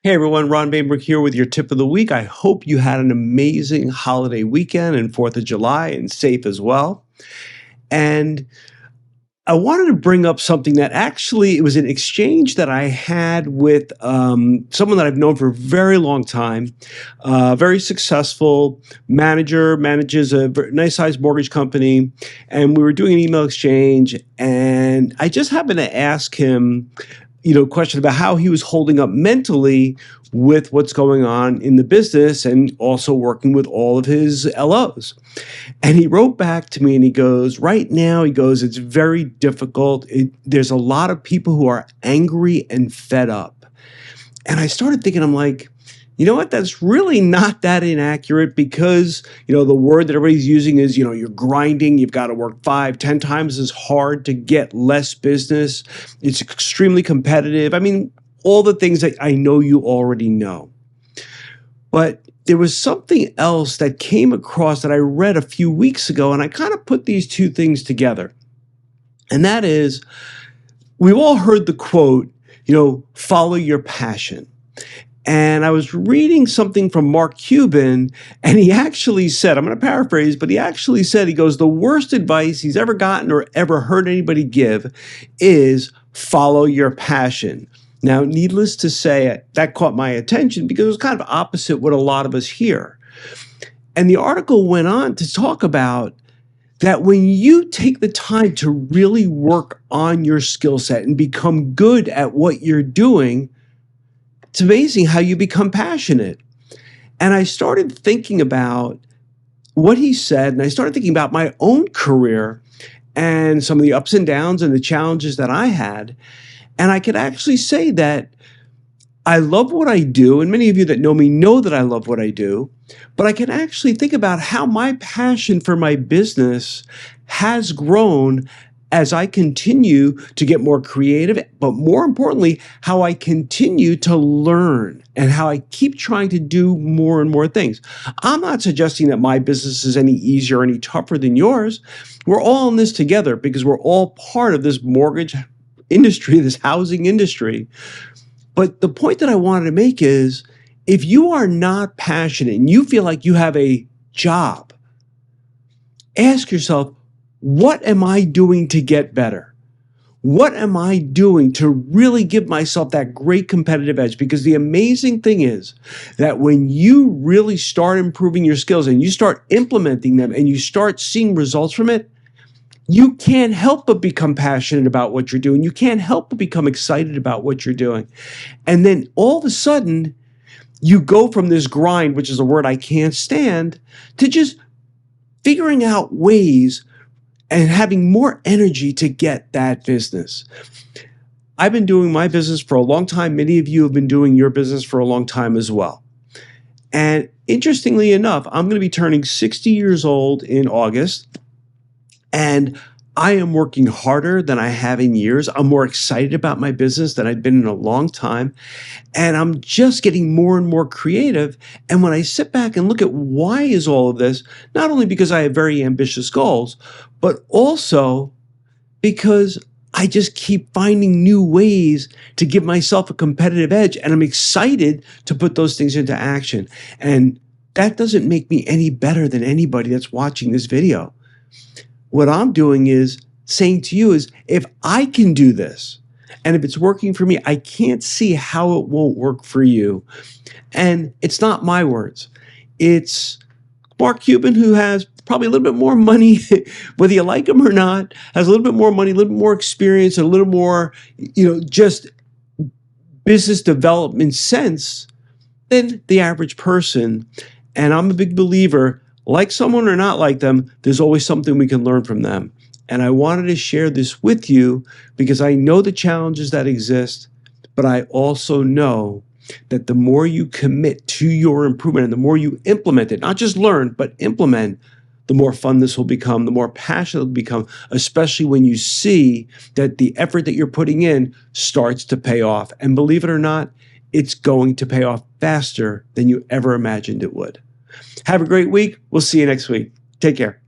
Hey everyone, Ron Bainbrook here with your tip of the week. I hope you had an amazing holiday weekend and 4th of July and safe as well. And I wanted to bring up something that actually it was an exchange that I had with someone that I've known for a very long time, very successful manager, manages a nice sized mortgage company. And we were doing an email exchange, and I just happened to ask him question about how he was holding up mentally with what's going on in the business and also working with all of his LOs. And he wrote back to me and he goes, right now, he goes, it's very difficult. There's a lot of people who are angry and fed up. And I started thinking, I'm like, you know what? That's really not that inaccurate because, the word that everybody's using is, you're grinding. You've got to work 5, 10 times as hard to get less business. It's extremely competitive. I mean, all the things that I know you already know. But there was something else that came across that I read a few weeks ago, and I kind of put these two things together. And that is, we've all heard the quote, follow your passion. And I was reading something from Mark Cuban, and he actually said, I'm going to paraphrase, but he actually said, he goes, the worst advice he's ever gotten or ever heard anybody give is follow your passion. Now, needless to say, that caught my attention because it was kind of opposite what a lot of us hear. And the article went on to talk about that when you take the time to really work on your skill set and become good at what you're doing, it's amazing how you become passionate. And I started thinking about what he said, and I started thinking about my own career and some of the ups and downs and the challenges that I had. And I could actually say that I love what I do, and many of you that know me know that I love what I do, but I can actually think about how my passion for my business has grown as I continue to get more creative, but more importantly, how I continue to learn and how I keep trying to do more and more things. I'm not suggesting that my business is any easier or any tougher than yours. We're all in this together because we're all part of this mortgage industry, this housing industry. But the point that I wanted to make is, if you are not passionate and you feel like you have a job, ask yourself, what am I doing to get better? What am I doing to really give myself that great competitive edge? Because the amazing thing is that when you really start improving your skills and you start implementing them and you start seeing results from it, you can't help but become passionate about what you're doing. You can't help but become excited about what you're doing. And then all of a sudden, you go from this grind, which is a word I can't stand, to just figuring out ways and having more energy to get that business. I've been doing my business for a long time. Many of you have been doing your business for a long time as well. And interestingly enough, I'm going to be turning 60 years old in August, and I am working harder than I have in years. I'm more excited about my business than I've been in a long time. And I'm just getting more and more creative. And when I sit back and look at why is all of this, not only because I have very ambitious goals, but also because I just keep finding new ways to give myself a competitive edge. And I'm excited to put those things into action. And that doesn't make me any better than anybody that's watching this video. What I'm doing is saying to you is, if I can do this, and if it's working for me, I can't see how it won't work for you. And it's not my words. It's Mark Cuban, who has probably a little bit more money, whether you like him or not, has a little bit more money, a little bit more experience, a little more, just business development sense than the average person. And I'm a big believer, like someone or not like them, there's always something we can learn from them. And I wanted to share this with you because I know the challenges that exist, but I also know that the more you commit to your improvement and the more you implement it, not just learn, but implement, the more fun this will become, the more passionate it will become, especially when you see that the effort that you're putting in starts to pay off. And believe it or not, it's going to pay off faster than you ever imagined it would. Have a great week. We'll see you next week. Take care.